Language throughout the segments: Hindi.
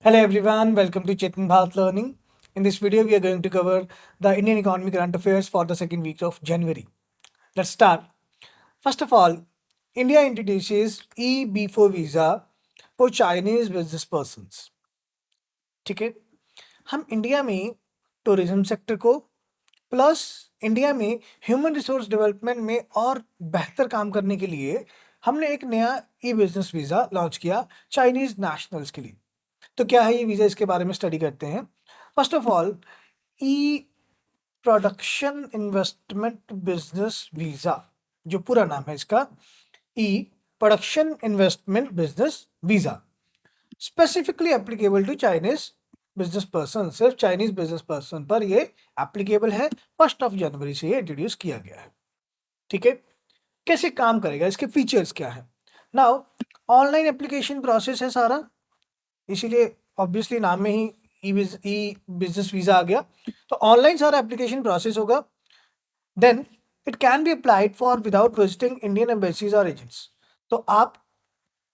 Hello everyone, welcome to Chetan Bharat Learning. In this video, we are going to cover the Indian economy current affairs for the second week of January. Let's start. First of all, India introduces E-B4 visa for Chinese business persons. ठीक है, हम इंडिया में टूरिज्म सेक्टर को प्लस इंडिया में ह्यूमन रिसोर्स डेवलपमेंट में और बेहतर काम करने के लिए हमने एक नया ई बिजनेस वीज़ा लॉन्च किया चाइनीज नेशनल्स के लिए। तो क्या है ये वीज़ा, इसके बारे में स्टडी करते हैं। First of all, e production investment business visa, जो पूरा नाम है इसका, e production investment business visa, specifically applicable to Chinese business person. सिर्फ चाइनीज बिजनेस पर्सन पर ये एप्लीकेबल है। 1 जनवरी से ये इंट्रोड्यूस किया गया है। ठीक है, कैसे काम करेगा, इसके फीचर्स क्या है। नाउ, ऑनलाइन एप्लीकेशन प्रोसेस है सारा, इसीलिए ऑब्वियसली नाम में ही ई बिजनेस वीज़ा आ गया। तो ऑनलाइन सारा एप्लीकेशन प्रोसेस होगा। Then it can be applied for without visiting Indian embassies और एजेंट्स। तो आप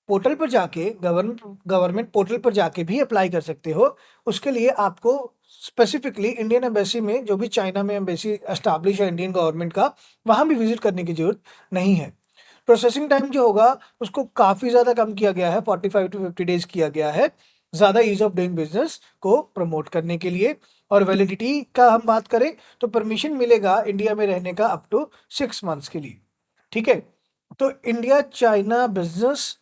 पोर्टल पर जाके गवर्नमेंट पोर्टल पर जाके भी अप्लाई कर सकते हो। उसके लिए आपको स्पेसिफिकली इंडियन एम्बेसी में, जो भी चाइना में एम्बेसी एस्टैब्लिश है इंडियन गवर्नमेंट का, वहाँ भी विजिट करने की जरूरत नहीं है। प्रोसेसिंग टाइम जो होगा उसको काफ़ी ज़्यादा कम किया गया है, 45 to 50 डेज किया गया है, ज़्यादा ईज ऑफ डूइंग बिजनेस को प्रमोट करने के लिए। और वैलिडिटी का हम बात करें तो परमिशन मिलेगा इंडिया में रहने का अप टू 6 मंथ्स के लिए। ठीक है, तो India China business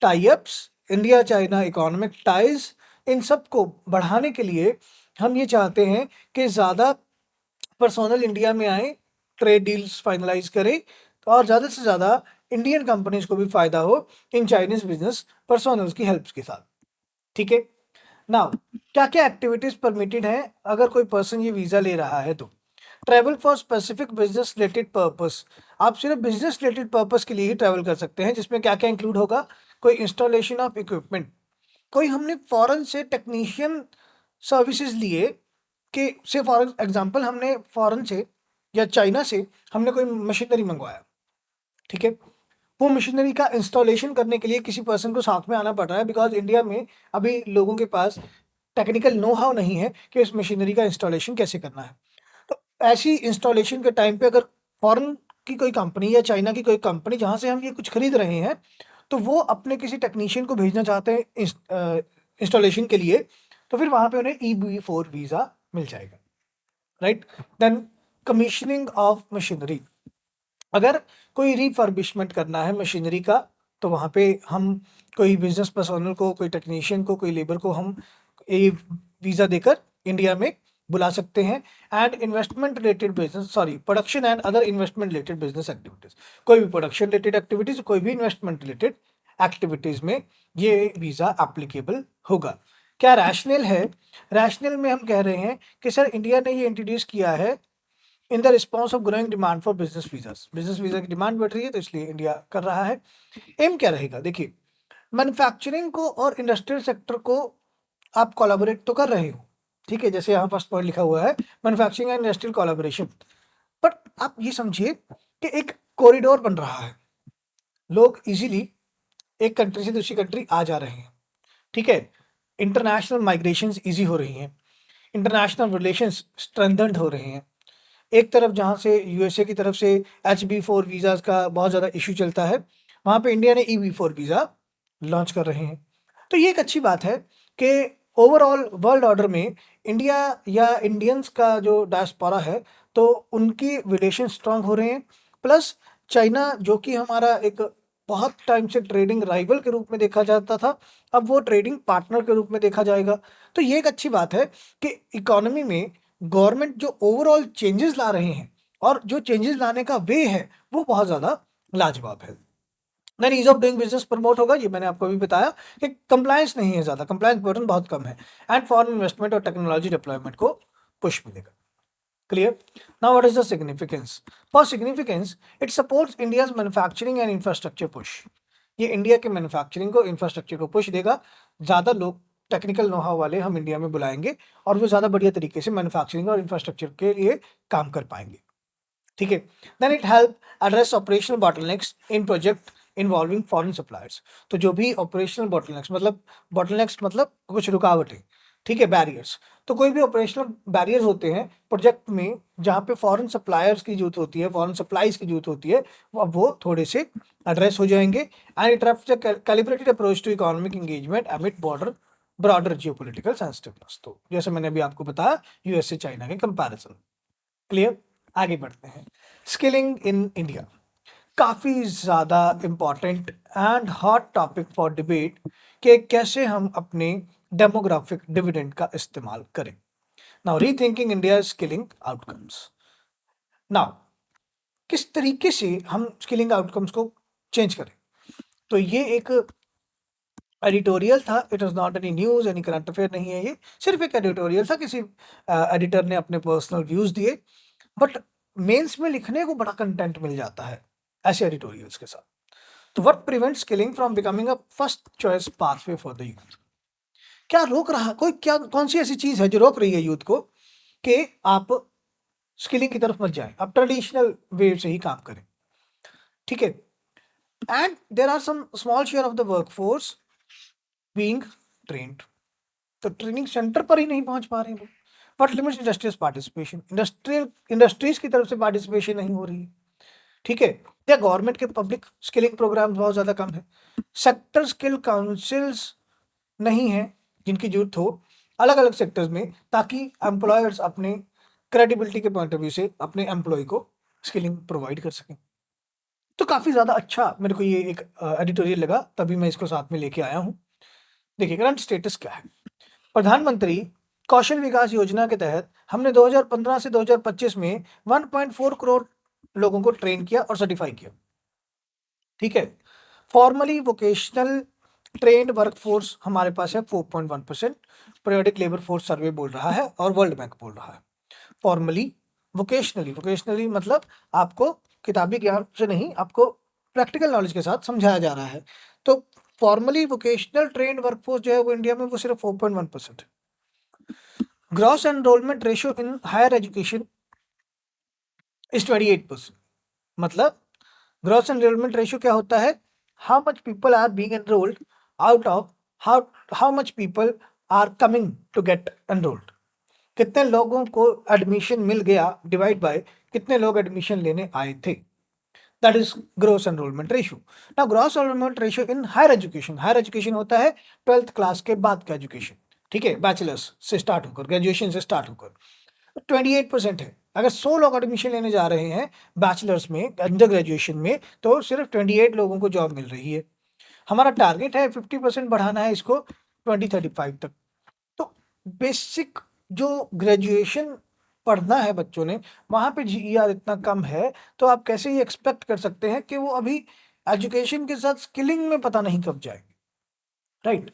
tie-ups, India China economic ties, इन सब को बढ़ाने के लिए हम ये चाहते हैं कि ज़्यादा पर्सोनल इंडिया में आए, ट्रेड डील्स फाइनलाइज करें और ज़्यादा से ज़्यादा इंडियन कंपनीज को भी फायदा हो इन चाइनीज बिजनेस पर्सोनल्स की हेल्प के साथ। ठीक है, नाउ क्या क्या एक्टिविटीज परमिटेड हैं अगर कोई पर्सन ये वीज़ा ले रहा है तो। Travel for specific business related purpose, आप सिर्फ बिजनेस रिलेटेड पर्पस के लिए ही ट्रैवल कर सकते हैं, जिसमें क्या क्या इंक्लूड होगा। कोई इंस्टॉलेशन ऑफ इक्विपमेंट, कोई हमने फॉरेन से टेक्नीशियन सर्विसेज लिए, कि से फॉर एग्जांपल हमने फॉरेन से या चाइना से हमने कोई मशीनरी मंगवाया। ठीक है, वो मशीनरी का इंस्टॉलेशन करने के लिए किसी पर्सन को साथ में आना पड़ रहा है, बिकॉज इंडिया में अभी लोगों के पास टेक्निकल नो हाउ नहीं है कि इस मशीनरी का इंस्टॉलेशन कैसे करना है। तो ऐसी इंस्टॉलेशन के टाइम पे अगर फॉरेन की कोई कंपनी या चाइना की कोई कंपनी जहाँ से हम ये कुछ खरीद रहे हैं, तो वो अपने किसी टेक्नीशियन को भेजना चाहते हैं इंस्टॉलेशन के लिए, तो फिर वहाँ पे उन्हें EB4 वीज़ा मिल जाएगा। Right, then commissioning of machinery, अगर कोई रिफर्बिशमेंट करना है मशीनरी का, तो वहाँ पे हम कोई बिजनेस पर्सनल को, कोई टेक्नीशियन को, कोई लेबर को हम ये वीज़ा देकर इंडिया में बुला सकते हैं। And investment related business, sorry, production and other investment related business activities, कोई भी प्रोडक्शन रिलेटेड एक्टिविटीज़, कोई भी इन्वेस्टमेंट रिलेटेड एक्टिविटीज़ में ये वीज़ा एप्लीकेबल होगा। क्या रैशनल है? रैशनल में हम कह रहे हैं कि सर इंडिया ने ये इंट्रोड्यूस किया है in the response of growing demand for business visas. Business visa की डिमांड बढ़ रही है, तो इसलिए इंडिया कर रहा है। एम क्या रहेगा? देखिए, मैन्युफैक्चरिंग को और इंडस्ट्रियल सेक्टर को आप कोलैबोरेट तो कर रहे हो, ठीक है, जैसे यहाँ फर्स्ट पॉइंट लिखा हुआ है, manufacturing and industrial collaboration. But आप ये समझिए कि एक कॉरिडोर बन रहा है, लोग इजीली एक कंट्री से दूसरी कंट्री आ जा रहे हैं। ठीक है, इंटरनेशनल माइग्रेशंस इजी हो रही हैं, इंटरनेशनल रिलेशंस स्ट्रेंथन्ड हो रहे हैं। एक तरफ जहाँ से यूएसए की तरफ से HB4 वीज़ाज़ का बहुत ज़्यादा इशू चलता है, वहाँ पे इंडिया ने EB4 वीज़ा लॉन्च कर रहे हैं। तो ये एक अच्छी बात है कि ओवरऑल वर्ल्ड ऑर्डर में इंडिया या इंडियंस का जो डायस्पोरा है, तो उनकी रिलेशन स्ट्रांग हो रहे हैं। प्लस चाइना, जो कि हमारा एक बहुत टाइम से ट्रेडिंग राइवल के रूप में देखा जाता था, अब वो ट्रेडिंग पार्टनर के रूप में देखा जाएगा। तो ये एक अच्छी बात है कि इकोनॉमी में गवर्नमेंट जो ओवरऑल चेंजेस ला रहे हैं और जो चेंजेस लाने का वे है, वो बहुत ज़्यादा लाजवाब है। Then ease of doing business promote होगा, ये मैंने आपको अभी बताया कि कंप्लायंस नहीं है ज़्यादा, कंप्लायंस बर्डन बहुत कम है। एंड फॉरेन इन्वेस्टमेंट और टेक्नोलॉजी डिप्लॉयमेंट को पुश मिलेगा। Clear? Now what is the significance? For significance, it supports India's manufacturing and infrastructure push. ये इंडिया के मैन्युफैक्चरिंग को, इंफ्रास्ट्रक्चर को पुश देगा। ज़्यादा लोग टेक्निकल नो हाउ वाले हम इंडिया में बुलाएंगे और वो ज़्यादा बढ़िया तरीके से मैन्युफैक्चरिंग और इंफ्रास्ट्रक्चर के लिए काम कर पाएंगे। ठीक है, then it help address operational bottlenecks in project involving foreign suppliers. तो जो भी ऑपरेशनल बॉटलनेक्स मतलब कुछ रुकावटें, ठीक है, बैरियर्स। तो कोई भी ऑपरेशनल बैरियर्स होते हैं प्रोजेक्ट में जहाँ पे फॉरेन सप्लायर्स की जरूरत होती है, फॉरेन सप्लाईज की जरूरत होती है, वो थोड़े से एड्रेस हो जाएंगे। And it reflects a calibrated approach to economic engagement amid broader geopolitical sensitiveness। तो जैसे मैंने अभी आपको बताया यूएस से चाइना के कंपैरिजन। क्लियर? आगे बढ़ते हैं। स्किलिंग इन इंडिया काफी ज्यादा important and hot topic for debate कि कैसे हम अपने डेमोग्राफिक डिविडेंड का इस्तेमाल करें। Now rethinking India skilling outcomes. Now किस तरीके से हम स्किलिंग आउटकम्स को चेंज करें? तो ये एक एडिटोरियल था, it was not any news, any current affair नहीं है, ये सिर्फ एक एडिटोरियल था, किसी एडिटर ने अपने पर्सनल व्यूज दिए। बट मेंस में लिखने को बड़ा कंटेंट मिल जाता है ऐसे एडिटोरियल्स के साथ। तो what prevents skilling from becoming a first choice pathway for the youth? क्या रोक रहा, कौन सी ऐसी चीज है जो रोक रही है यूथ को कि आप स्किलिंग की तरफ मत जाएं, आप ट्रेडिशनल वे से ही काम करें? ठीक है। And there are some small share of the workforce being trained. तो ट्रेनिंग सेंटर पर ही नहीं पहुंच पा रहे हैं लोग। But limits industries participation, industries की तरफ से पार्टिसिपेशन नहीं हो रही है। ठीक है। या गवर्नमेंट के पब्लिक स्किलिंग प्रोग्राम बहुत ज्यादा कम है। सेक्टर स्किल काउंसिल्स नहीं है जिनकी जरूरत हो अलग अलग सेक्टर्स में, ताकि एम्प्लॉयर्स अपने क्रेडिबिलिटी के पॉइंट ऑफ व्यू से अपने एम्प्लॉय को स्किलिंग प्रोवाइड कर सकें। तो काफी ज्यादा अच्छा मेरे को ये एक एडिटोरियल लगा, तभी मैं इसको साथ में लेके आया हूँ। देखिए करंट स्टेटस क्या है। प्रधानमंत्री कौशल विकास योजना के तहत हमने 2015 से 2025 में 1.4 करोड़ लोगों को ट्रेन किया और सर्टिफाई किया। ठीक है। फॉर्मली वोकेशनल ट्रेन्ड वर्कफोर्स हमारे पास है 4.1%, पीरियोडिक लेबर फोर्स सर्वे बोल रहा है और वर्ल्ड बैंक बोल रहा है। फॉर्मली वोकेशनली मतलब आपको किताबी ज्ञान से नहीं, आपको प्रैक्टिकल नॉलेज के साथ समझाया जा रहा है। तो फॉर्मली वोकेशनल ट्रेन्ड वर्कफोर्स जो है वो इंडिया में वो सिर्फ 4.1% है। Gross enrolment ratio in higher education is 28%। मतलब ग्रॉस एनरोलमेंट रेशियो क्या होता है? How much people are being enrolled out of how how much people are coming to get enrolled. कितने लोगों को एडमिशन मिल गया डिवाइड बाय कितने लोग एडमिशन लेने आए थे। That is gross enrolment ratio. Now gross enrolment ratio in higher education होता है 12th क्लास के बाद का एजुकेशन। ठीक है, बैचलर्स से स्टार्ट होकर, ग्रेजुएशन से स्टार्ट होकर 28% है। अगर 100 लोग एडमिशन लेने जा रहे हैं बैचलर्स में, अंडर ग्रेजुएशन में, तो सिर्फ 28 लोगों को जॉब मिल रही है। हमारा टारगेट है 50% बढ़ाना है इसको 2035 तक। तो बेसिक जो ग्रेजुएशन पढ़ना है बच्चों ने, वहां पे जीईआर इतना कम है, तो आप कैसे ही एक्सपेक्ट कर सकते हैं कि वो अभी एजुकेशन के साथ स्किलिंग में पता नहीं कब जाएंगे। Right.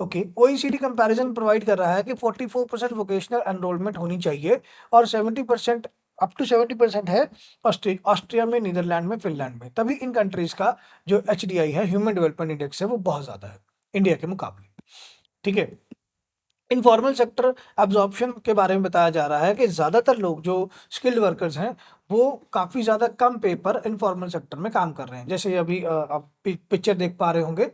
Okay. OECD comparison provide कर रहा है कि 44% वोकेशनल एनरोलमेंट होनी चाहिए और 70% अप टू 70% है ऑस्ट्रिया में, नीदरलैंड में, फिनलैंड में। तभी इन कंट्रीज का जो एचडीआई है, ह्यूमन डेवलपमेंट इंडेक्स है, वो बहुत ज्यादा है इंडिया के मुकाबले। ठीक है। इनफॉर्मल सेक्टर एब्जॉर्प्शन के बारे में बताया जा रहा है कि ज्यादातर लोग जो स्किल्ड वर्कर्स हैं वो काफी ज्यादा कम पे पर इनफॉर्मल सेक्टर में काम कर रहे हैं। जैसे अभी आप पिक्चर देख पा रहे होंगे,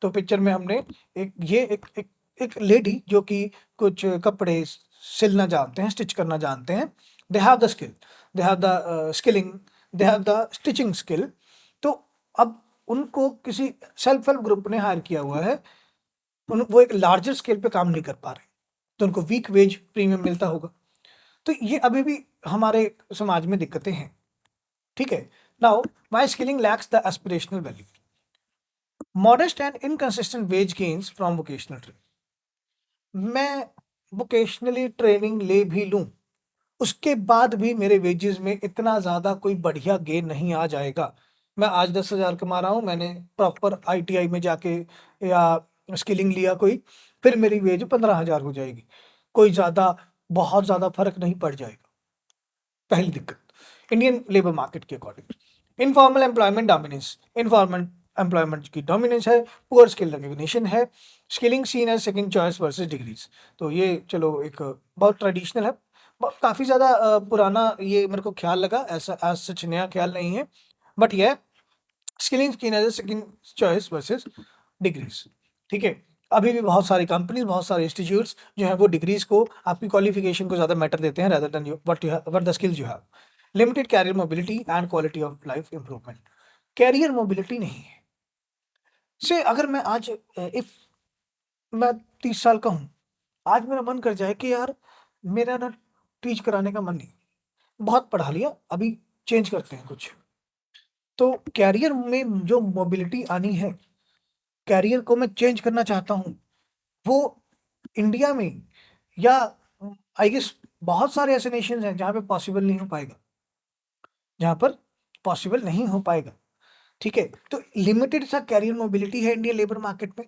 तो पिक्चर में हमने एक लेडी जो कि कुछ कपड़े सिलना जानते हैं, स्टिच करना जानते हैं, they have the skill, they have the skilling, they have the stitching skill. तो अब उनको किसी सेल्फ हेल्प ग्रुप ने हायर किया हुआ है, वो एक लार्जर स्केल पे काम नहीं कर पा रहे, तो उनको वीक वेज प्रीमियम मिलता होगा। तो ये अभी भी हमारे समाज में दिक्कतें हैं। ठीक है। Now why skilling lacks the aspirational value? Modest and inconsistent wage gains from vocational training. मैं वोकेशनली ट्रेनिंग ले भी लूं, उसके बाद भी मेरे वेजेस में इतना ज्यादा कोई बढ़िया गेन नहीं आ जाएगा। मैं आज 10,000 कमा रहा हूं, मैंने प्रॉपर आईटीआई में जाके या स्किलिंग लिया कोई, फिर मेरी वेज 15,000 हो जाएगी, कोई ज्यादा बहुत ज्यादा फर्क नहीं पड़ जाएगा। पहली दिक्कत इंडियन लेबर मार्केट के according informal employment dominance, informal employment की डोमिनेंस है, पुअर स्किल रिकग्निशन है, skilling seen as second choice versus degrees. तो ये चलो एक बहुत ट्रेडिशनल है, काफी ज्यादा पुराना ये मेरे को ख्याल लगा, ऐसा आज सच नया ख्याल नहीं है। बट ये skilling seen as a second choice versus degrees. ठीक है, अभी भी बहुत सारी कंपनीज, बहुत सारे इंस्टीट्यूट्स जो है वो डिग्रीज को, आपकी क्वालिफिकेशन को ज्यादा मैटर देते हैं rather than what the skills you have. Limited career mobility and quality of life improvement. Career mobility नहीं है। से अगर मैं आज इफ मैं 30 साल का हूँ, आज मेरा मन कर जाए कि यार मेरा ना टीच कराने का मन नहीं, बहुत पढ़ा लिया, अभी चेंज करते हैं कुछ। तो कैरियर में जो मोबिलिटी आनी है, कैरियर को मैं चेंज करना चाहता हूँ, वो इंडिया में या आई गेस बहुत सारे ऐसे नेशंस हैं जहाँ पे पॉसिबल नहीं हो पाएगा, जहाँ पर पॉसिबल नहीं हो पाएगा। ठीक है, तो लिमिटेड सा कैरियर मोबिलिटी है इंडियन लेबर मार्केट में,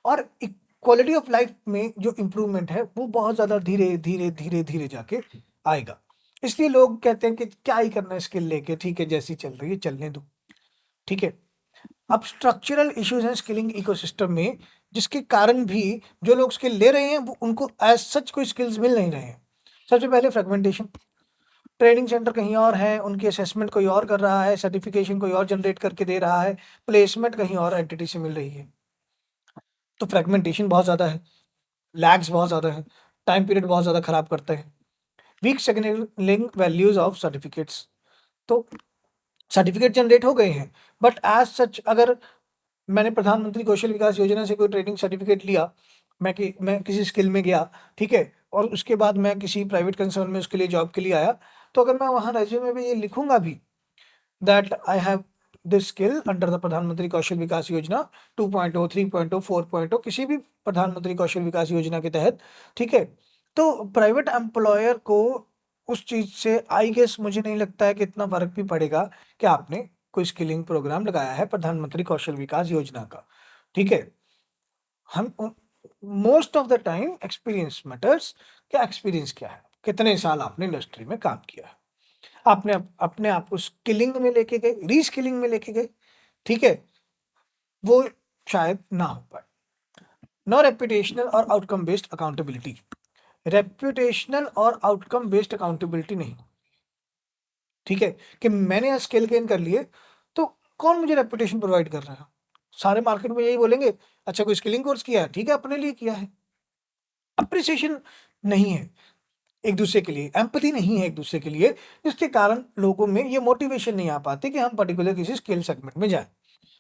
और क्वालिटी ऑफ लाइफ में जो इम्प्रूवमेंट है वो बहुत ज़्यादा धीरे धीरे धीरे धीरे जाके आएगा। इसलिए लोग कहते हैं कि क्या ही करना है स्किल लेके, ठीक है जैसी चल रही है चलने दो। ठीक है, अब स्ट्रक्चरल इश्यूज हैं स्किलिंग इकोसिस्टम में, जिसके कारण भी जो लोग स्किल ले रहे हैं वो उनको एज सच कोई स्किल्स मिल नहीं रहे हैं। सबसे पहले फ्रेगमेंटेशन, ट्रेनिंग सेंटर कहीं और है, उनकी असेसमेंट कोई और कर रहा है, सर्टिफिकेशन कोई और जनरेट करके दे रहा है, प्लेसमेंट कहीं और एंटिटी से मिल रही है। तो फ्रेगमेंटेशन बहुत ज़्यादा है, लैग्स बहुत ज़्यादा है, टाइम पीरियड बहुत ज़्यादा खराब करता है। Weak signalling values of certificates, तो सर्टिफिकेट जनरेट हो गए हैं बट एज सच अगर मैंने प्रधानमंत्री कौशल विकास योजना से कोई ट्रेनिंग सर्टिफिकेट लिया, मैं किसी स्किल में गया, ठीक है, और उसके बाद मैं किसी प्राइवेट कंसर्न में उसके लिए जॉब के लिए आया, तो अगर मैं वहाँ रेज्यूमे में ये लिखूंगा भी that I have this skill under the प्रधानमंत्री कौशल विकास योजना 2.0, 3.0, 4.0, किसी भी प्रधानमंत्री कौशल विकास योजना के तहत, ठीक है, तो प्राइवेट एम्प्लॉयर को उस चीज से आई गेस मुझे नहीं लगता है कि इतना फर्क भी पड़ेगा कि आपने कोई स्किलिंग प्रोग्राम लगाया है प्रधानमंत्री कौशल विकास योजना का। ठीक है, हम most of the time experience matters. क्या एक्सपीरियंस क्या है, कितने साल आपने इंडस्ट्री में काम किया है, आपने अपने आप को स्किलिंग में लेके गए, रीस्किलिंग में लेके गए, ठीक है, वो शायद ना हो पाए। नो रेपुटेशनल और आउटकम बेस्ड अकाउंटेबिलिटी, रेपुटेशनल और आउटकम बेस्ड अकाउंटेबिलिटी नहीं। ठीक है, कि मैंने स्किल गेन कर लिए तो कौन मुझे रेपुटेशन प्रोवाइड कर रहा है? सारे मार्केट में यही बोलेंगे, अच्छा कोई स्किलिंग कोर्स किया है, ठीक है अपने लिए किया है। अप्रिसिएशन नहीं है एक दूसरे के लिए, एम्पैथी नहीं है एक दूसरे के लिए, जिसके कारण लोगों में ये मोटिवेशन नहीं आ पाती कि हम पर्टिकुलर किसी स्किल सेगमेंट में जाएं।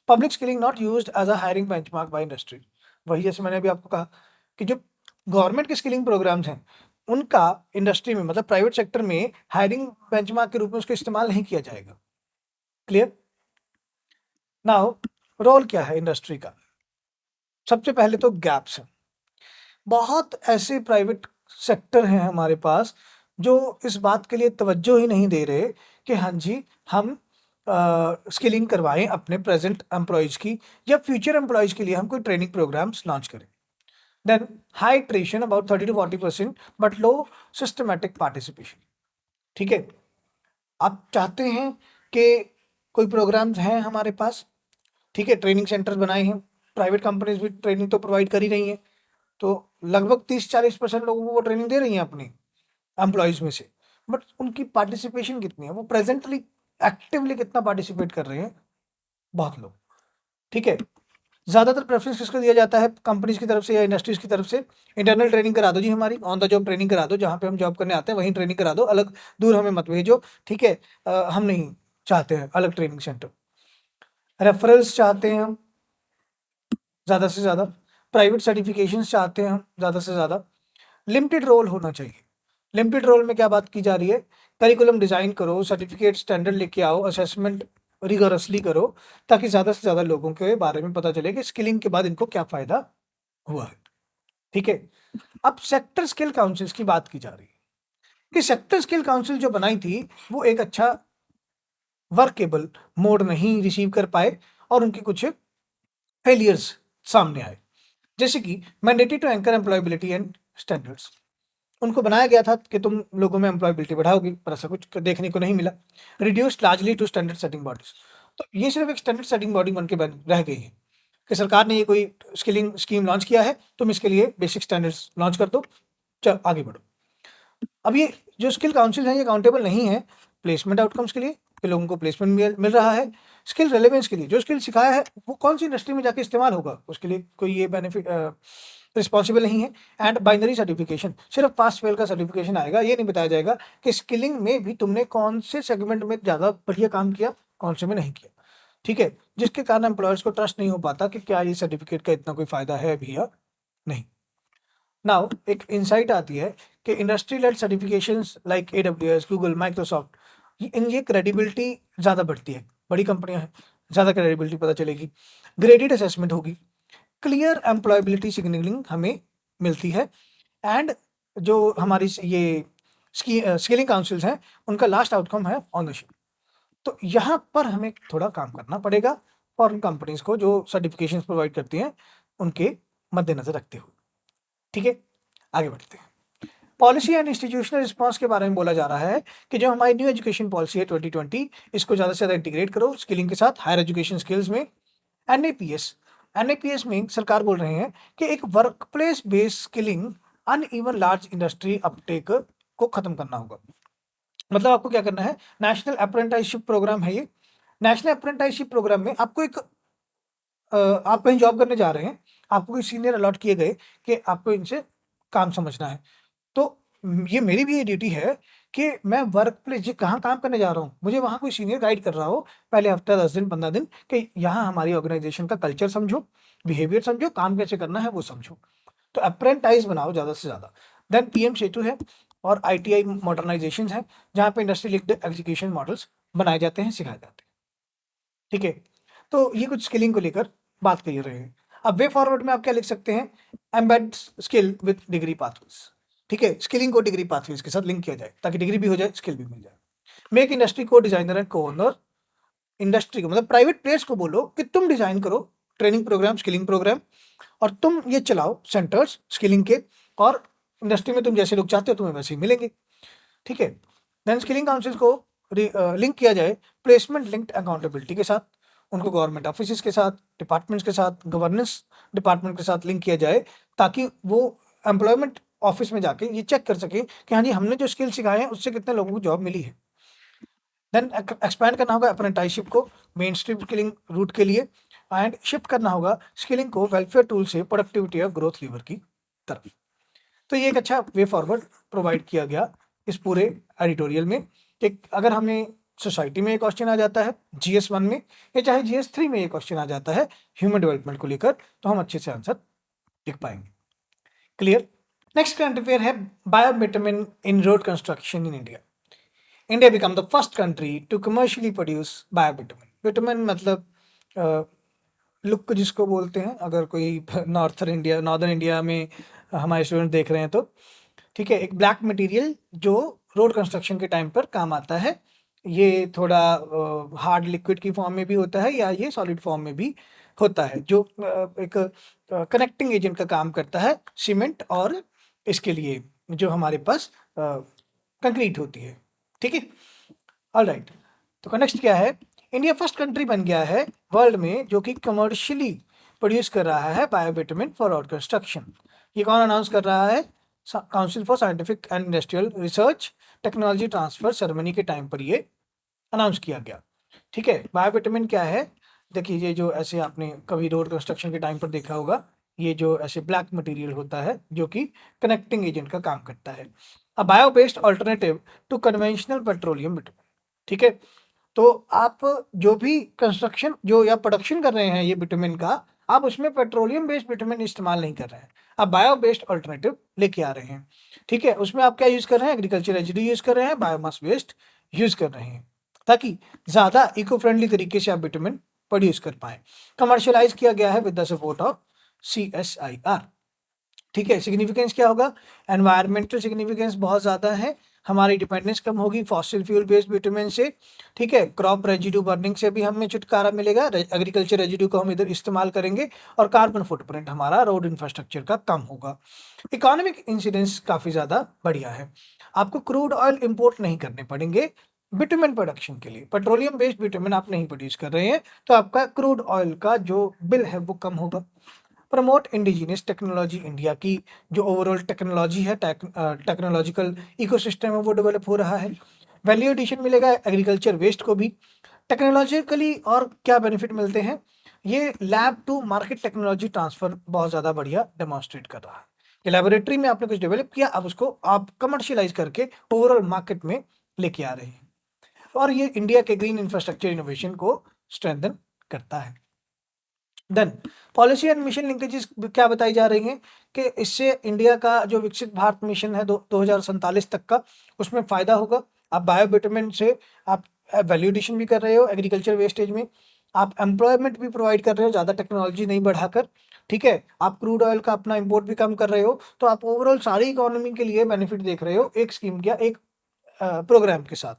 Public skilling not used as a hiring benchmark by industry. वही जैसे मैंने अभी आपको कहा कि जो गवर्नमेंट के स्किलिंग प्रोग्राम्स हैं उनका इंडस्ट्री में मतलब प्राइवेट सेक्टर में हायरिंग बेंचमार्क के रूप में उसका इस्तेमाल नहीं किया जाएगा। क्लियर? नाउ रोल क्या है इंडस्ट्री का? सबसे पहले तो गैप्स हैं। बहुत ऐसे प्राइवेट सेक्टर हैं हमारे पास जो इस बात के लिए तवज्जो ही नहीं दे रहे कि हाँ जी हम स्किलिंग करवाएं अपने प्रेजेंट एम्प्लॉयज़ की, या फ्यूचर एम्प्लॉयज़ के लिए हम कोई ट्रेनिंग प्रोग्राम्स लॉन्च करें। Then high traction about 30 to 40% but low systematic participation. ठीक है, आप चाहते हैं कि कोई प्रोग्राम्स हैं हमारे पास, ठीक है, ट्रेनिंग सेंटर्स बनाए हैं, प्राइवेट कंपनीज भी ट्रेनिंग तो प्रोवाइड कर ही रही हैं, तो लगभग 30-40% लोगों को वो ट्रेनिंग दे रही हैं अपनी एम्प्लॉयज़ में से, बट उनकी पार्टिसिपेशन कितनी है, वो प्रेजेंटली एक्टिवली कितना पार्टिसिपेट कर रहे हैं? बहुत लोग। ठीक है, ज़्यादातर प्रेफरेंस किसको दिया जाता है कंपनीज की तरफ से या इंडस्ट्रीज की तरफ से? इंटरनल ट्रेनिंग करा दो जी, हमारी ऑन द जॉब ट्रेनिंग करा दो, जहाँ पे हम जॉब करने आते हैं वहीं ट्रेनिंग करा दो, अलग दूर हमें मत भेजो। ठीक है, हम नहीं चाहते हैं अलग ट्रेनिंग सेंटर। रेफरल्स चाहते हैं हम ज़्यादा से ज़्यादा, प्राइवेट सर्टिफिकेशंस चाहते हैं हम ज़्यादा से ज़्यादा। लिमिटेड रोल होना चाहिए। लिमिटेड रोल में क्या बात की जा रही है? करिकुलम डिज़ाइन करो, सर्टिफिकेट स्टैंडर्ड लेके आओ, असेसमेंट रिगोरसली करो, ताकि ज़्यादा से ज़्यादा लोगों के बारे में पता चले कि स्किलिंग के बाद इनको क्या फ़ायदा हुआ है। ठीक है, अब सेक्टर स्किल काउंसिल्स की बात की जा रही है कि सेक्टर स्किल काउंसिल जो बनाई थी वो एक अच्छा वर्केबल मोड नहीं रिसीव कर पाए और उनके कुछ फेलियर्स सामने आए, जैसे कि mandatory to anchor employability and standards. उनको बनाया गया था कि तुम लोगों में एम्प्लॉयबिलिटी बढ़ाओगी, पर ऐसा कुछ देखने को नहीं मिला। Reduced largely to standard setting bodies, तो ये सिर्फ एक स्टैंडर्ड सेटिंग बॉडी बन के रह गई है कि सरकार ने ये कोई स्किलिंग स्कीम लॉन्च किया है, तुम इसके लिए बेसिक स्टैंडर्ड्स लॉन्च कर दो, चल आगे बढ़ो। अब ये जो स्किल काउंसिल है ये अकाउंटेबल नहीं है प्लेसमेंट आउटकम्स के लिए, पे लोगों को प्लेसमेंट मिल रहा है। स्किल रेलेवेंस के लिए जो स्किल सिखाया है वो कौन सी इंडस्ट्री में जाके इस्तेमाल होगा, उसके लिए कोई ये बेनिफिट रिस्पॉन्सिबल नहीं है। एंड बाइनरी सर्टिफिकेशन, सिर्फ पास फेल का सर्टिफिकेशन आएगा, ये नहीं बताया जाएगा कि स्किलिंग में भी तुमने कौन से सेगमेंट में ज़्यादा बढ़िया काम किया, कौन से में नहीं किया। ठीक है, जिसके कारण एम्प्लॉयर्स को ट्रस्ट नहीं हो पाता कि क्या ये सर्टिफिकेट का इतना कोई फायदा है भी या नहीं। नाउ एक इंसाइट आती है कि industry led certifications like AWS, Google, Microsoft, ये क्रेडिबिलिटी ज़्यादा बढ़ती है, बड़ी कंपनियां हैं, ज़्यादा क्रेडिबिलिटी पता चलेगी, ग्रेडेड असेसमेंट होगी, क्लियर एम्प्लॉयबिलिटी सिग्नलिंग हमें मिलती है। एंड जो हमारी ये स्किलिंग काउंसिल्स हैं उनका लास्ट आउटकम है ऑन द शिप। तो यहाँ पर हमें थोड़ा काम करना पड़ेगा फॉरेन कंपनीज को जो सर्टिफिकेशन प्रोवाइड करती हैं उनके मद्देनजर रखते हुए। ठीक है, आगे बढ़ते हैं। पॉलिसी एंड इंस्टीट्यूशनल रिस्पांस के बारे में बोला जा रहा है कि जो हमारी न्यू एजुकेशन पॉलिसी है 2020, इसको ज़्यादा से ज़्यादा इंटीग्रेट करो स्किलिंग के साथ हायर एजुकेशन स्किल्स में। एनएपीएस में सरकार बोल रहे हैं कि एक work place based skilling uneven large industry Uptake को खत्म करना होगा। मतलब आपको क्या करना है, नेशनल अप्रेंटिसशिप प्रोग्राम है ये। नेशनल अप्रेंटिसशिप प्रोग्राम में आपको एक आप कहीं जॉब करने जा रहे हैं, आपको कोई सीनियर अलॉट किए गए कि आपको इनसे काम समझना है, तो ये मेरी भी ये ड्यूटी है कि मैं वर्क प्लेस जी कहाँ काम करने जा रहा हूँ, मुझे वहाँ कोई सीनियर गाइड कर रहा हो पहले हफ्ता 10 दिन 15 दिन कि यहाँ हमारी ऑर्गेनाइजेशन का कल्चर समझो, बिहेवियर समझो, काम कैसे करना है वो समझो। तो अप्रेंटाइज बनाओ ज़्यादा से ज़्यादा। देन PM सेतु है और ITI मॉडर्नाइजेशन है जहाँ पे इंडस्ट्री लिंक्ड एग्जीक्यूशन मॉडल्स बनाए जाते हैं, सिखाए जाते हैं। ठीक है, तो ये कुछ स्किलिंग को लेकर बात कर रहे हैं। अब वे फॉरवर्ड में आप क्या लिख सकते हैं, embed skill with degree pathways. ठीक है, स्किलिंग को डिग्री पाथवेज के साथ लिंक किया जाए ताकि डिग्री भी हो जाए, स्किल भी मिल जाए। मेक इंडस्ट्री को डिजाइनर एंड को ओनर, इंडस्ट्री को मतलब प्राइवेट प्लेयर्स को बोलो कि तुम डिजाइन करो ट्रेनिंग प्रोग्राम, स्किलिंग प्रोग्राम, और तुम ये चलाओ सेंटर्स स्किलिंग के, और इंडस्ट्री में तुम जैसे लोग चाहते हो तुम्हें वैसे ही मिलेंगे। ठीक है, देन स्किलिंग काउंसिल को लिंक किया जाए प्लेसमेंट लिंक्ड अकाउंटेबिलिटी के साथ, उनको गवर्नमेंट ऑफिस के साथ, डिपार्टमेंट्स के साथ, गवर्नेंस डिपार्टमेंट के साथ लिंक किया जाए ताकि वो एम्प्लॉयमेंट ऑफिस में जाके ये चेक कर सके कि हाँ जी हमने जो स्किल सिखाए हैं उससे कितने लोगों को जॉब मिली है। देन एक्सपैंड करना होगा अप्रेंटाइसशिप को मेन स्ट्रीम स्किलिंग रूट के लिए, एंड शिफ्ट करना होगा स्किलिंग को वेलफेयर टूल से प्रोडक्टिविटी और ग्रोथ लीवर की तरफ। तो ये एक अच्छा वे फॉरवर्ड प्रोवाइड किया गया इस पूरे एडिटोरियल में कि अगर हमें सोसाइटी में एक क्वेश्चन आ जाता है GS1 में या चाहे GS3 में ये क्वेश्चन आ जाता है ह्यूमन डेवलपमेंट को लेकर, तो हम अच्छे से आंसर लिख पाएंगे। क्लियर। नेक्स्ट करंट अफेयर है biobitumen in road construction in India. India become the first country to commercially produce biobitumen. Bitumen मतलब लुक जिसको बोलते हैं, अगर कोई नॉर्दर्न इंडिया में हमारे स्टूडेंट देख रहे हैं तो ठीक है, एक ब्लैक मटेरियल जो रोड कंस्ट्रक्शन के टाइम पर काम आता है। ये थोड़ा हार्ड लिक्विड की फॉर्म में भी होता है या ये सॉलिड फॉर्म में भी होता है, जो एक कनेक्टिंग एजेंट का काम करता है सीमेंट और इसके लिए जो हमारे पास कंक्रीट होती है। ठीक है, ऑलराइट। तो नेक्स्ट क्या है, इंडिया फर्स्ट कंट्री बन गया है वर्ल्ड में जो कि कमर्शियली प्रोड्यूस कर रहा है बायोबिटुमेन फॉर रोड कंस्ट्रक्शन। ये कौन अनाउंस कर रहा है, council for scientific and industrial research technology transfer ceremony के टाइम पर ये अनाउंस किया गया। ठीक है, बायोबिटुमेन क्या है, देखिए ये जो ऐसे आपने कभी रोड कंस्ट्रक्शन के टाइम पर देखा होगा, ये जो ऐसे ब्लैक मटेरियल होता है जो कि कनेक्टिंग एजेंट का काम करता है, a bio based alternative to conventional petroleum bitumen. ठीक है, तो आप जो भी कंस्ट्रक्शन जो या प्रोडक्शन कर रहे हैं ये बिटुमेन का, आप उसमें पेट्रोलियम बेस्ड बिटुमेन इस्तेमाल नहीं कर रहे हैं, आप बायो बेस्ड ऑल्टरनेटिव लेके आ रहे हैं। ठीक है, उसमें आप क्या यूज कर रहे हैं, एग्रीकल्चर रेजिड्यू यूज कर रहे हैं, बायोमास वेस्ट यूज कर रहे हैं ताकि ज्यादा इको फ्रेंडली तरीके से आप बिटुमेन प्रोड्यूस कर पाए। कमर्शियलाइज किया गया है with the support of CSIR। ठीक है, सिग्निफिकेंस क्या होगा, एनवायरमेंटल सिग्निफिकेंस बहुत ज़्यादा है, हमारी डिपेंडेंस कम होगी फॉसिल फ्यूल बेस्ड बिटुमेन से। ठीक है, क्रॉप रेजिड्यू बर्निंग से भी हमें छुटकारा मिलेगा, एग्रीकल्चर रेजिड्यू को हम इधर इस्तेमाल करेंगे, और कार्बन फुटप्रिंट हमारा रोड इंफ्रास्ट्रक्चर का कम होगा। इकोनॉमिक इंसिडेंस काफ़ी ज़्यादा बढ़िया है, आपको क्रूड ऑयल इंपोर्ट नहीं करने पड़ेंगे बिटुमेन प्रोडक्शन के लिए। पेट्रोलियम बेस्ड बिटुमेन आप नहीं प्रोड्यूस कर रहे हैं तो आपका क्रूड ऑयल का जो बिल है वो कम होगा। प्रमोट इंडिजिनियस टेक्नोलॉजी, इंडिया की जो ओवरऑल टेक्नोलॉजी है, टेक्नोलॉजिकल इकोसिस्टम है वो डेवलप हो रहा है। वैल्यू एडिशन मिलेगा एग्रीकल्चर वेस्ट को भी। टेक्नोलॉजिकली और क्या बेनिफिट मिलते हैं, ये lab to market technology transfer बहुत ज़्यादा बढ़िया डेमोन्स्ट्रेट कर रहा है। ये लेबोरेटरी में आपने कुछ डेवलप किया, अब उसको आप कमर्शियलाइज करके ओवरऑल मार्केट में लेके आ रहे हैं, और ये इंडिया के ग्रीन इंफ्रास्ट्रक्चर इनोवेशन को स्ट्रेंथन करता है। Then policy and mission linkages क्या बताई जा रही हैं कि इससे इंडिया का जो विकसित भारत मिशन है 2047 तक का, उसमें फायदा होगा। आप बायोबिटुमेन से आप वैल्यू एडिशन भी कर रहे हो, एग्रीकल्चर वेस्टेज में आप एम्प्लॉयमेंट भी प्रोवाइड कर रहे हो, ज़्यादा टेक्नोलॉजी नहीं बढ़ाकर, ठीक है। आप क्रूड ऑयल का अपना इंपोर्ट भी कम कर रहे हो, तो आप ओवरऑल सारी इकोनॉमी के लिए बेनिफिट देख रहे हो एक स्कीम या एक प्रोग्राम के साथ,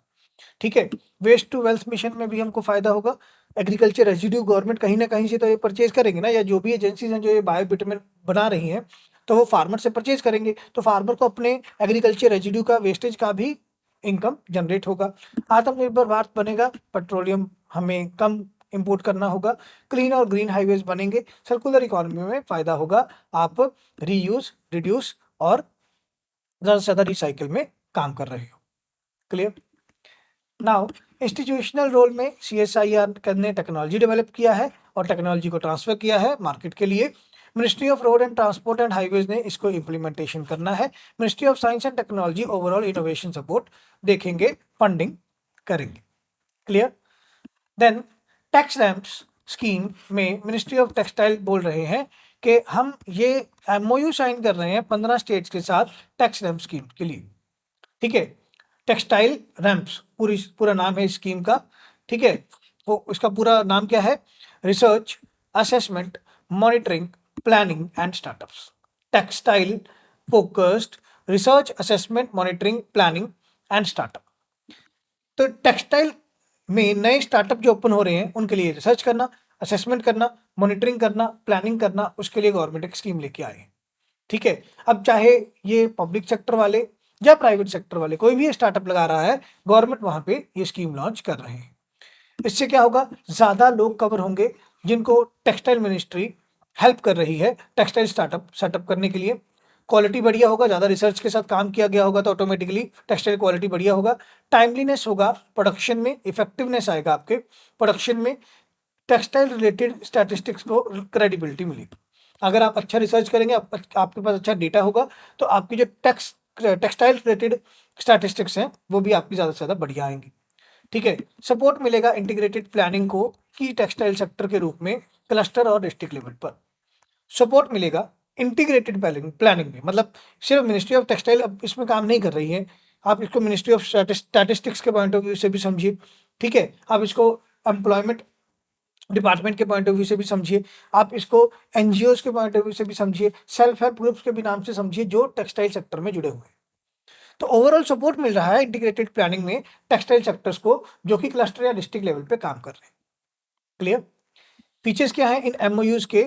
ठीक है। वेस्ट टू वेल्थ मिशन में भी हमको फायदा होगा। एग्रीकल्चर रेजिड्यू गवर्नमेंट कहीं ना कहीं से तो ये परचेज करेंगे ना, या जो भी एजेंसीज हैं जो ये बायोबिटुमेन बना रही हैं, तो वो फार्मर से परचेज करेंगे, तो फार्मर को अपने एग्रीकल्चर रेजिड्यू का वेस्टेज का भी इनकम जनरेट होगा। आत्मनिर्भर भारत बनेगा, पेट्रोलियम हमें कम इंपोर्ट करना होगा, क्लीन और ग्रीन हाईवेज बनेंगे, सर्कुलर इकोनॉमी में फायदा होगा, आप रीयूज, रिड्यूस और ज़्यादा से ज़्यादा रिसाइकिल में काम कर रहे हो। क्लियर। नाउ इंस्टीट्यूशनल रोल में CSIR ने टेक्नोलॉजी डेवलप किया है और टेक्नोलॉजी को ट्रांसफर किया है मार्केट के लिए। Ministry of road and transport and highways ने इसको इम्प्लीमेंटेशन करना है। Ministry of science and technology overall innovation support देखेंगे, फंडिंग करेंगे। Clear. Then Tex RAMPS scheme में मिनिस्ट्री ऑफ टेक्सटाइल बोल रहे हैं कि हम ये MOU साइन कर रहे हैं 15 स्टेट्स के साथ टैक्स रैम्प स्कीम के लिए, ठीक है। टेक्सटाइल रैम्प्स पूरा नाम है इस स्कीम का, ठीक है। वो इसका पूरा नाम क्या है, research assessment monitoring planning and startups. Textile focused research assessment monitoring planning and startup. तो टेक्सटाइल में नए स्टार्टअप जो ओपन हो रहे हैं उनके लिए रिसर्च करना, असेसमेंट करना, मॉनिटरिंग करना, प्लानिंग करना, उसके लिए गवर्नमेंट एक स्कीम लेके आए हैं, ठीक है। अब चाहे ये पब्लिक सेक्टर वाले या प्राइवेट सेक्टर वाले कोई भी स्टार्टअप लगा रहा है, गवर्नमेंट वहां पे ये स्कीम लॉन्च कर रहे हैं। इससे क्या होगा, ज्यादा लोग कवर होंगे जिनको टेक्सटाइल मिनिस्ट्री हेल्प कर रही है टेक्सटाइल स्टार्टअप सेटअप करने के लिए। क्वालिटी बढ़िया होगा, ज्यादा रिसर्च के साथ काम किया गया होगा तो ऑटोमेटिकली टेक्सटाइल क्वालिटी बढ़िया होगा, टाइमलीनेस होगा प्रोडक्शन में, इफेक्टिवनेस आएगा आपके प्रोडक्शन में, टेक्सटाइल रिलेटेड स्टैटिस्टिक्स को क्रेडिबिलिटी मिलेगी। अगर आप अच्छा रिसर्च करेंगे, आपके पास अच्छा डेटा होगा, तो आपकी जो टेक्सटाइल रिलेटेड स्टैटिस्टिक्स हैं वो भी आपकी ज़्यादा से ज़्यादा बढ़िया आएंगी, ठीक है। सपोर्ट मिलेगा इंटीग्रेटेड प्लानिंग को की टेक्सटाइल सेक्टर के रूप में क्लस्टर और डिस्ट्रिक्ट लेवल पर सपोर्ट मिलेगा। इंटीग्रेटेड प्लानिंग में मतलब सिर्फ मिनिस्ट्री ऑफ टेक्सटाइल अब इसमें काम नहीं कर रही है, आप इसको मिनिस्ट्री ऑफ स्टैटिस्टिक्स के पॉइंट ऑफ व्यू से भी समझिए, ठीक है। आप इसको एम्प्लॉयमेंट डिपार्टमेंट के पॉइंट ऑफ व्यू से भी समझिए, आप इसको NGOs के पॉइंट ऑफ व्यू से भी समझिए, सेल्फ हेल्प ग्रुप्स के भी नाम से समझिए जो टेक्सटाइल सेक्टर में जुड़े हुए हैं। तो ओवरऑल सपोर्ट मिल रहा है इंटीग्रेटेड प्लानिंग में टेक्सटाइल सेक्टर्स को जो कि क्लस्टर या डिस्ट्रिक्ट लेवल पे काम कर रहे हैं। क्लियर। फीचर्स क्या है इन MOUs के,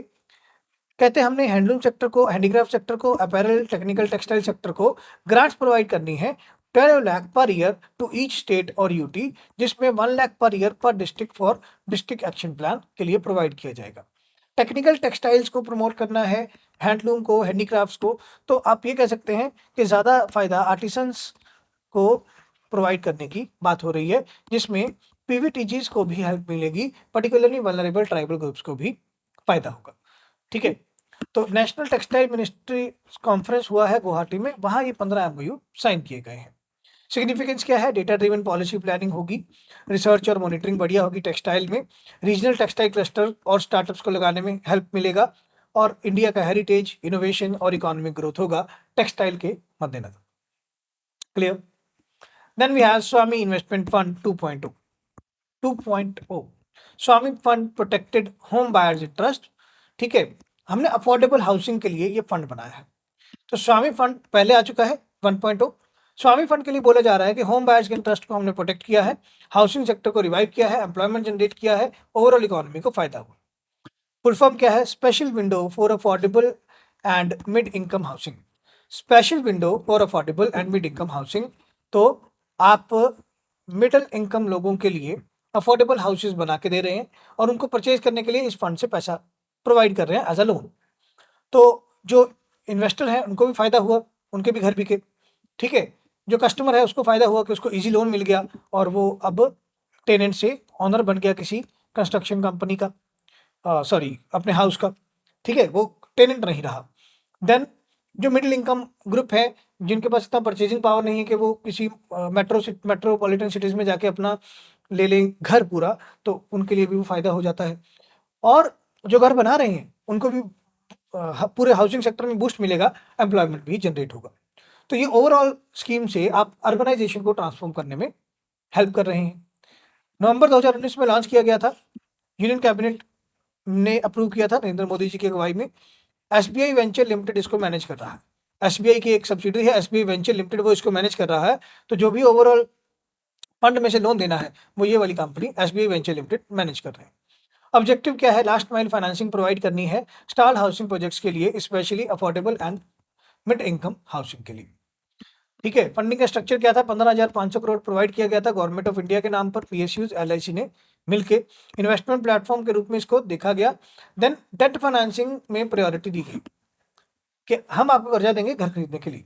कहते हैं हमने हैंडलूम सेक्टर को, हैंडीक्राफ्ट सेक्टर को, अपैरल टेक्निकल टेक्सटाइल सेक्टर को ग्रांट्स प्रोवाइड करनी है 12 lakh per year to each state और UT, जिसमें 1 lakh per year per district for district action plan के लिए प्रोवाइड किया जाएगा। टेक्निकल टेक्सटाइल्स को प्रमोट करना है, हैंडलूम को, हैंडीक्राफ्ट्स को, तो आप ये कह सकते हैं कि ज़्यादा फायदा आर्टिसंस को प्रोवाइड करने की बात हो रही है, जिसमें PVTGs को भी हेल्प मिलेगी, पर्टिकुलरली वल्नरेबल ट्राइबल ग्रुप्स को भी फायदा होगा, ठीक है। तो नेशनल टेक्सटाइल मिनिस्ट्री कॉन्फ्रेंस हुआ है गुवाहाटी में, वहां ये 15 MOU साइन किए गए हैं। सिग्निफिकेंस क्या है, डेटा ड्रिवन पॉलिसी प्लानिंग होगी, रिसर्च और मॉनिटरिंग बढ़िया होगी टेक्सटाइल में, रीजनल टेक्सटाइल क्लस्टर और स्टार्टअप्स को लगाने में हेल्प मिलेगा, और इंडिया का हेरिटेज, इनोवेशन और इकोनॉमिक ग्रोथ होगा टेक्सटाइल के मद्देनजर। क्लियर। देन वी हैव स्वामी इन्वेस्टमेंट फंड 2.0 स्वामी fund protected home buyers trust, ठीक है। हमने अफोर्डेबल हाउसिंग के लिए ये फंड बनाया है। तो स्वामी फंड पहले आ चुका है 1.0। स्वामी फंड के लिए बोला जा रहा है कि होम बायर्स के इंटरेस्ट को हमने प्रोटेक्ट किया है, हाउसिंग सेक्टर को रिवाइव किया है, एम्प्लॉयमेंट जनरेट किया है, ओवरऑल इकोनॉमी को फायदा हुआ। फुल फॉर्म क्या है, special window for affordable and mid income housing. Special window for affordable and mid income housing, तो आप मिडिल इनकम लोगों के लिए अफोर्डेबल हाउसेज बना के दे रहे हैं और उनको परचेज करने के लिए इस फंड से पैसा प्रोवाइड कर रहे हैं एज अ लोन। तो जो इन्वेस्टर हैं उनको भी फायदा हुआ, उनके भी घर बिके, ठीक है। जो कस्टमर है उसको फ़ायदा हुआ कि उसको ईज़ी लोन मिल गया और वो अब टेनेंट से ओनर बन गया किसी कंस्ट्रक्शन कंपनी का, सॉरी अपने हाउस का, ठीक है? वो टेनेंट नहीं रहा। देन जो मिडिल इनकम ग्रुप है, जिनके पास इतना परचेजिंग पावर नहीं है कि वो किसी मेट्रोपॉलिटन सिटीज़ में जाके अपना ले लें घर पूरा, तो उनके लिए भी वो फ़ायदा हो जाता है। और जो घर बना रहे हैं, उनको भी पूरे हाउसिंग सेक्टर में बूस्ट मिलेगा, एम्प्लॉयमेंट भी जनरेट होगा। तो ये ओवरऑल स्कीम से आप अर्बनाइजेशन को ट्रांसफॉर्म करने में हेल्प कर रहे हैं। नवंबर 2019 में लॉन्च किया गया था। यूनियन कैबिनेट ने अप्रूव किया था नरेंद्र मोदी जी की अगुवाई में। एसबीआई वेंचर लिमिटेड इसको मैनेज कर रहा है। एसबीआई की एक सब्सिडरी है एसबीआई वेंचर लिमिटेड, वो इसको मैनेज कर रहा है। तो जो भी ओवरऑल फंड में से लोन देना है, वो ये वाली company SBI venture limited manage कर रहे हैं। ऑब्जेक्टिव क्या है? लास्ट माइल फाइनेंसिंग प्रोवाइड करनी है स्टार्ट हाउसिंग प्रोजेक्ट्स के लिए, specially affordable and mid income housing के लिए। ठीक है, फंडिंग का स्ट्रक्चर क्या था? 15,500 करोड़ प्रोवाइड किया गया था गवर्नमेंट ऑफ इंडिया के नाम पर, पीएसयूज एलआईसी ने मिलके इन्वेस्टमेंट प्लेटफॉर्म के रूप में इसको देखा गया। देन डेट फाइनेंसिंग में प्रायोरिटी दी गई कि हम आपको कर्जा देंगे घर खरीदने के लिए।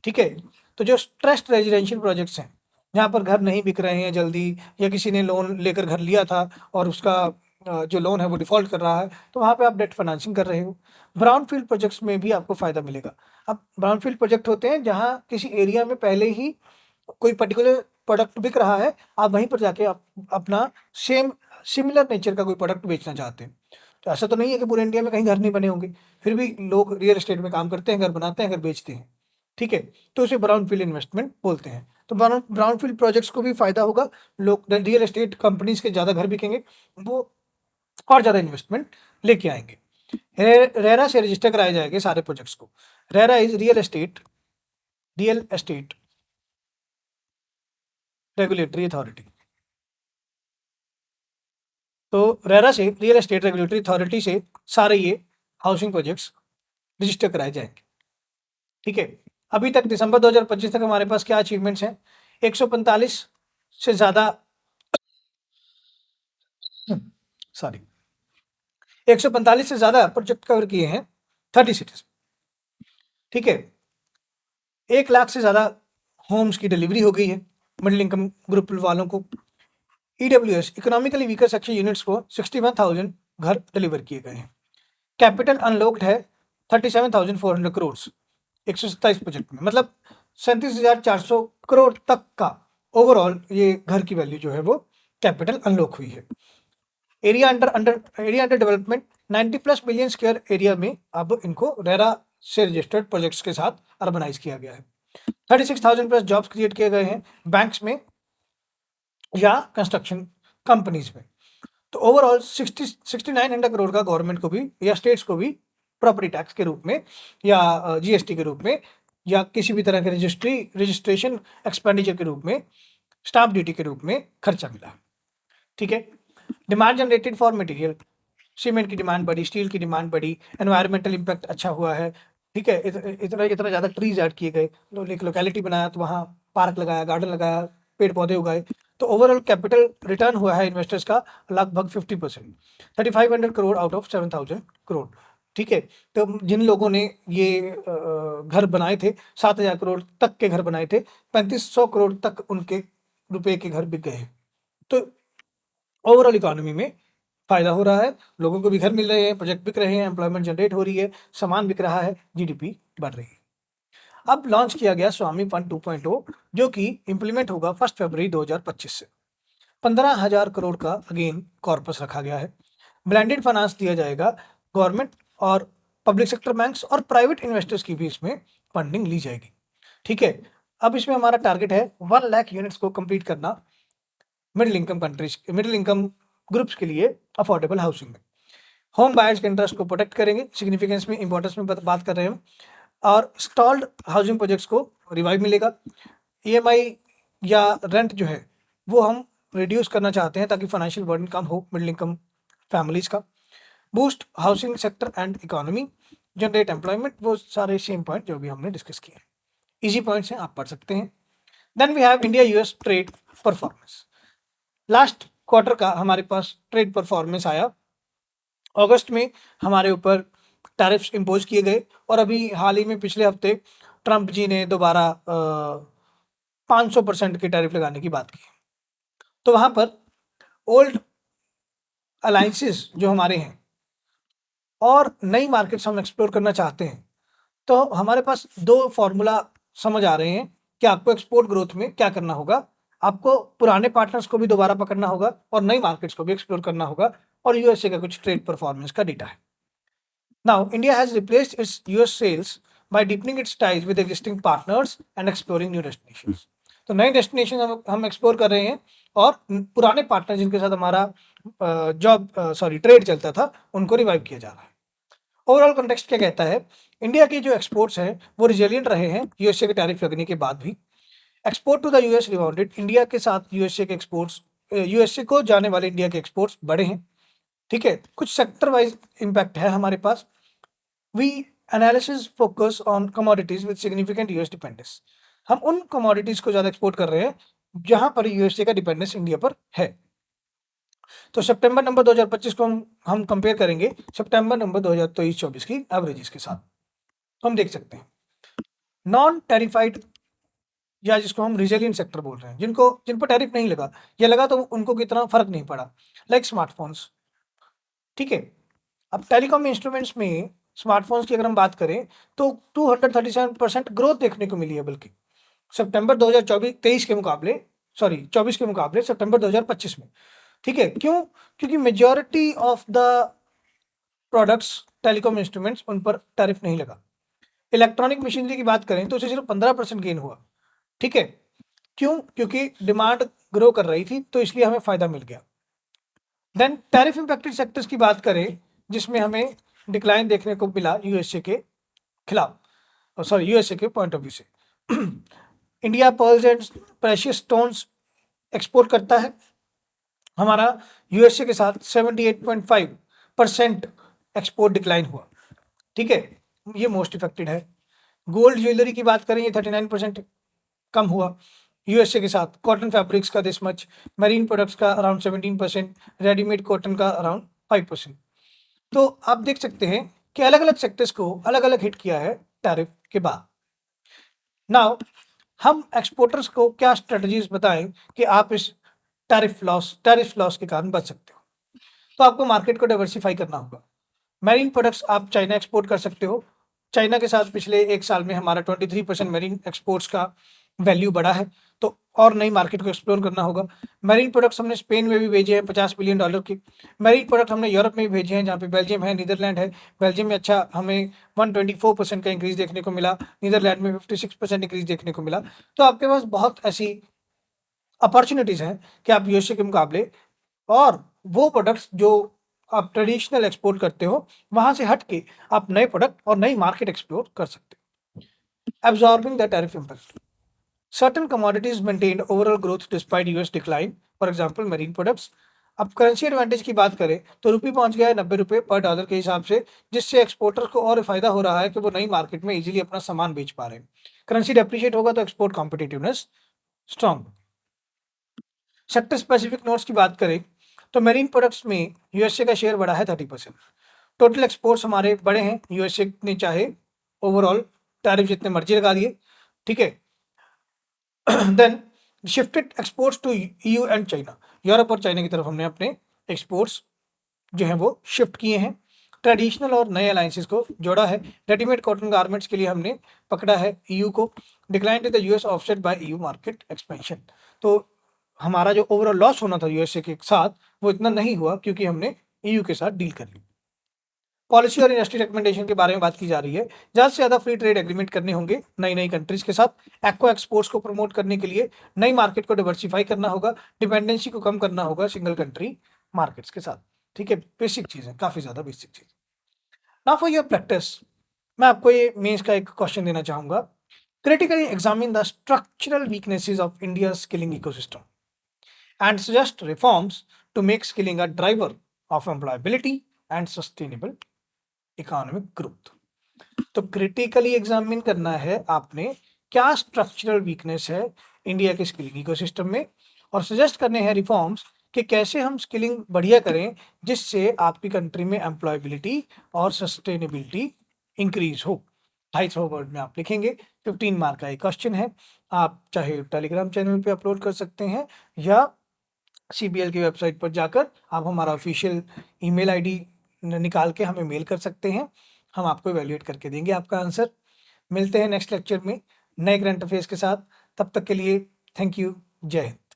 ठीक है, तो जो स्ट्रेस्ड रेजिडेंशियल प्रोजेक्ट्स हैं, जहाँ पर घर नहीं बिक रहे हैं जल्दी, या किसी ने लोन लेकर घर लिया था और उसका जो लोन है वो डिफ़ॉल्ट कर रहा है, तो वहाँ पे आप डेट फाइनेंसिंग कर रहे हो। ब्राउनफ़ील्ड प्रोजेक्ट्स में भी आपको फ़ायदा मिलेगा। अब ब्राउनफ़ील्ड प्रोजेक्ट होते हैं जहाँ किसी एरिया में पहले ही कोई पर्टिकुलर प्रोडक्ट बिक रहा है, आप वहीं पर जाके आप अपना सेम सिमिलर नेचर का कोई प्रोडक्ट बेचना चाहते हैं। तो ऐसा तो नहीं है कि पूरे इंडिया में कहीं घर नहीं बने होंगे, फिर भी लोग रियल एस्टेट में काम करते हैं, घर बनाते हैं, घर बेचते हैं। ठीक है? तो उसे ब्राउनफ़ील्ड इन्वेस्टमेंट बोलते हैं। तो ब्राउनफ़ील्ड प्रोजेक्ट्स को भी फ़ायदा होगा, लोग रियल एस्टेट कंपनीज़ के ज़्यादा घर बिकेंगे, वो और ज़्यादा इन्वेस्टमेंट लेके आएँगे। रेरा से रजिस्टर कराए जाएँगे सारे प्रोजेक्ट्स को। RERA is real estate regulatory authority. तो रेरा से, रियल एस्टेट रेगुलेटरी अथॉरिटी से, सारे ये हाउसिंग प्रोजेक्ट्स रजिस्टर कराए जाएँगे। ठीक है? अभी तक दिसंबर 2025 तक हमारे पास क्या अचीवमेंट्स हैं? 145 से ज़्यादा सॉरी 145 से ज़्यादा प्रोजेक्ट कवर किए हैं 30 सिटीज़। ठीक है? 1 लाख से ज़्यादा होम्स की डिलीवरी हो गई है मिडिल इनकम ग्रुप वालों को। EWS economically weaker section units को 61,000 घर डिलीवर किए गए हैं। कैपिटल अनलॉक्ड है 37,400 करोड़ 127 प्रोजेक्ट में, मतलब 37,400 करोड़ तक का ओवरऑल ये घर की वैल्यू जो है वो कैपिटल अनलॉक हुई है। Area under development 90 plus million square area में अब इनको रेरा से रजिस्टर्ड प्रोजेक्ट्स के साथ अर्बनाइज किया गया है। 36,000 प्लस जॉब्स क्रिएट किए गए हैं बैंक्स में या कंस्ट्रक्शन कंपनीज में। तो ओवरऑल 6900 करोड़ का गवर्नमेंट को भी या स्टेट्स को भी प्रॉपर्टी टैक्स के रूप में या जीएसटी के रूप में या किसी भी तरह के रजिस्ट्रेशन एक्सपेंडिचर के रूप में, स्टाम्प ड्यूटी के रूप में खर्चा मिला। ठीक है? Demand generated for material, cement की डिमांड बढ़ी, स्टील की डिमांड बढ़ी, एनवायरमेंटल इम्पैक्ट अच्छा हुआ है। ठीक है? इतना इतना ज़्यादा ट्रीज ऐड किए गए, एक लोकेलिटी बनाया तो वहाँ पार्क लगाया, गार्डन लगाया, पेड़ पौधे उगाए, तो ओवरऑल कैपिटल रिटर्न हुआ है इन्वेस्टर्स का लगभग 50%, 3500 करोड़ आउट ऑफ 7000 करोड़। ठीक है? तो जिन लोगों ने ये घर बनाए थे, 7,000 करोड़ तक के घर बनाए थे, 3500 करोड़ तक उनके रुपए के घर बिक गए हैं। तो ओवरऑल इकोनॉमी में फ़ायदा हो रहा है, लोगों को भी घर मिल रहे हैं, प्रोजेक्ट बिक रहे हैं, एम्प्लॉयमेंट जनरेट हो रही है, सामान बिक रहा है, जीडीपी बढ़ रही है। अब लॉन्च किया गया स्वामी फंड 2.0, जो कि इम्प्लीमेंट होगा 1 फरवरी 2025 से। 15,000 करोड़ का अगेन कॉर्पस रखा गया है। ब्लेंडेड फाइनेंस दिया जाएगा, गवर्नमेंट और पब्लिक सेक्टर बैंक्स और प्राइवेट इन्वेस्टर्स की भी इसमें फंडिंग ली जाएगी। ठीक है? अब इसमें हमारा टारगेट है 1 लाख यूनिट्स को कंप्लीट करना मिडिल इनकम ग्रुप्स के लिए अफोर्डेबल हाउसिंग में। होम बायर्स के इंटरेस्ट को प्रोटेक्ट करेंगे, सिग्निफिकेंस में इंपॉर्टेंस में बात कर रहे हैं हम, और स्टॉल्ड हाउसिंग प्रोजेक्ट्स को रिवाइव मिलेगा। ईएमआई या रेंट जो है वो हम रिड्यूस करना चाहते हैं ताकि फाइनेंशियल बर्डन कम हो मिडिल इनकम फैमिलीज का। Boost housing sector and economy, generate employment, वो सारे सेम पॉइंट जो भी हमने डिस्कस किए। इजी पॉइंट्स हैं, आप पढ़ सकते हैं। Then we have India US trade performance. Last quarter का हमारे पास ट्रेड परफॉर्मेंस आया। अगस्त में हमारे ऊपर टैरिफ्स इम्पोज किए गए और अभी हाल ही में पिछले हफ्ते ट्रंप जी ने दोबारा 500% की टैरिफ लगाने की बात की। तो वहां पर ओल्ड अलायंसेस जो हमारे हैं और नई मार्केट्स हम एक्सप्लोर करना चाहते हैं, तो हमारे पास दो फॉर्मूला समझ आ रहे हैं कि आपको एक्सपोर्ट ग्रोथ में क्या करना होगा। आपको पुराने पार्टनर्स को भी दोबारा पकड़ना होगा और नई मार्केट्स को भी एक्सप्लोर करना होगा, और यूएसए का कुछ ट्रेड परफॉर्मेंस का डेटा है। Now India has replaced its US sales by deepening its ties with existing partners and exploring new destinations. तो नए डेस्टिनेशन हम एक्सप्लोर कर रहे हैं और पुराने पार्टनर जिनके साथ हमारा ट्रेड चलता था उनको रिवाइव किया जा रहा है। ओवरऑल कॉन्टेक्स्ट क्या कहता है? इंडिया के जो एक्सपोर्ट्स हैं वो रिजिलियंट रहे हैं यूएसए के टैरिफ लगने के बाद भी। Export to the US rebounded. India के साथ यूएसए के एक्सपोर्ट्स, यूएसए को जाने वाले इंडिया के एक्सपोर्ट्स बढ़े हैं। ठीक है, कुछ सेक्टर वाइज इम्पैक्ट है हमारे पास। We analysis focus on commodities with significant US dependence. हम उन कमोडिटीज को ज्यादा एक्सपोर्ट कर रहे हैं जहां पर यूएसए का डिपेंडेंस इंडिया पर है। तो सितंबर नंबर 2025 को हम कंपेयर करेंगे सितंबर नंबर 2023-24 की एवरेजेस के साथ। तो हम देख सकते हैं नॉन टेरिफाइड या जिसको हम रिजिलियंट सेक्टर बोल रहे हैं, जिन पर टैरिफ नहीं लगा या लगा तो उनको कितना फर्क नहीं पड़ा, लाइक स्मार्टफोन्स। ठीक है, अब टेलीकॉम इंस्ट्रूमेंट्स में स्मार्टफोन्स की अगर हम बात करें तो 237% ग्रोथ देखने को मिली है, बल्कि सितंबर 2024-23 के मुकाबले, सॉरी 24 के मुकाबले सितंबर 2025 में। ठीक है, क्यों? क्योंकि majority of the products telecom instruments उन पर टैरिफ नहीं लगा। इलेक्ट्रॉनिक मशीनरी की बात करें तो उसे सिर्फ 15% गेन हुआ। ठीक है, क्यों? क्योंकि डिमांड ग्रो कर रही थी, तो इसलिए हमें फायदा मिल गया। देन टैरिफ इंपैक्टेड सेक्टर्स की बात करें जिसमें हमें डिक्लाइन देखने को मिला यूएसए के खिलाफ, सॉरी यूएसए के पॉइंट ऑफ व्यू से। India pearls and precious stones export करता है। हमारा यूएसए के साथ 78.5% एक्सपोर्ट डिक्लाइन हुआ। ठीक है, ये मोस्ट इफेक्टेड है। गोल्ड ज्वेलरी की बात करें, ये 39% कम हुआ यूएसए के साथ। कॉटन फैब्रिक्स का दिस मच, मरीन प्रोडक्ट्स का अराउंड 17%, रेडीमेड कॉटन का अराउंड 5%। तो आप देख सकते हैं कि अलग अलग सेक्टर्स को अलग अलग हिट किया है टैरिफ के बाद। नाउ हम एक्सपोर्टर्स को क्या स्ट्रेटजीज बताएं कि आप इस टैरिफ लॉस के कारण बच सकते हो। तो आपको मार्केट को डाइवर्सिफाई करना होगा। मैरीन प्रोडक्ट्स आप चाइना एक्सपोर्ट कर सकते हो। चाइना के साथ पिछले एक साल में हमारा 23% मैरीन एक्सपोर्ट्स का वैल्यू बढ़ा है, तो और नई मार्केट को एक्सप्लोर करना होगा। मैरीन प्रोडक्ट्स हमने स्पेन में भी भेजे हैं $50 बिलियन के। मैरीन प्रोडक्ट हमने यूरोप में भी भेजे हैं, जहाँ पे बेल्जियम है, नीदरलैंड है। बेल्जियम में अच्छा हमें 124% का इंक्रीज देखने को मिला, नीदरलैंड में 56% इंक्रीज देखने को मिला। तो आपके पास बहुत ऐसी अपॉर्चुनिटीज हैं कि आप यूएसए के मुकाबले और वो प्रोडक्ट्स जो आप ट्रेडिशनल एक्सपोर्ट करते हो वहां से हट के आप नए प्रोडक्ट और नई मार्केट एक्सप्लोर कर सकते हो। Absorbing the tariff impact, certain commodities maintained overall growth despite US decline, for example marine products. अब करेंसी एडवांटेज की बात करें तो रुपये पहुंच गया है 90 रुपये पर डॉलर के हिसाब से, जिससे एक्सपोर्टर को और फायदा हो रहा है कि वो नई मार्केट में इजीली अपना सामान बेच पा रहे हैं। करेंसी डेप्रिशिएट होगा तो export competitiveness strong. Sector specific notes की बात करें तो मेरीन प्रोडक्ट्स में यूएसए का शेयर बढ़ा है 30%। टोटल एक्सपोर्ट्स हमारे बड़े हैं, यूएसए ने चाहे ओवरऑल टैरिफ जितने मर्जी लगा दिए। ठीक है, then shifted exports to EU and China, Europe और चाइना की तरफ हमने अपने एक्सपोर्ट्स जो हैं वो शिफ्ट किए हैं। ट्रेडिशनल और नए अलायंसेस को जोड़ा है। रेडीमेड कॉटन गारमेंट्स के लिए हमने पकड़ा है ईयू को। Decline to the US offset by EU market expansion. तो हमारा जो ओवरऑल लॉस होना था यूएसए के साथ वो इतना नहीं हुआ क्योंकि हमने ईयू के साथ डील कर ली। पॉलिसी और इंडस्ट्री रिकमेंडेशन के बारे में बात की जा रही है। ज़्यादा से ज़्यादा फ्री ट्रेड एग्रीमेंट करने होंगे नई नई कंट्रीज के साथ। एक्वा एक्सपोर्ट्स को प्रमोट करने के लिए नई मार्केट को डाइवर्सिफाई करना होगा, डिपेंडेंसी को कम करना होगा सिंगल कंट्री मार्केट्स के साथ। ठीक है, बेसिक चीज़ है, काफ़ी ज़्यादा basic cheese. Now for your practice, मैं आपको ये मेंस का एक क्वेश्चन देना चाहूँगा। Critically examine the structural weaknesses of India skilling ecosystem and suggest reforms to make skilling a driver of employability and sustainable economic growth। तो क्रिटिकली एग्जामिन करना है आपने क्या स्ट्रक्चरल वीकनेस है इंडिया के स्किलिंग इकोसिस्टम में, और सजेस्ट करने हैं रिफॉर्म्स कि कैसे हम स्किलिंग बढ़िया करें जिससे आपकी कंट्री में एम्प्लॉयबिलिटी और सस्टेनेबिलिटी इंक्रीज हो। 250 वर्ड में आप लिखेंगे। 15 मार्क का एक क्वेश्चन है। आप चाहे टेलीग्राम चैनल पे अपलोड कर सकते हैं या CBL की वेबसाइट पर जाकर आप हमारा ऑफिशियल ईमेल आईडी निकाल के हमें मेल कर सकते हैं। हम आपको इवैल्यूएट करके देंगे आपका आंसर। मिलते हैं नेक्स्ट लेक्चर में नए करंट अफेयर्स के साथ। तब तक के लिए थैंक यू। जय हिंद।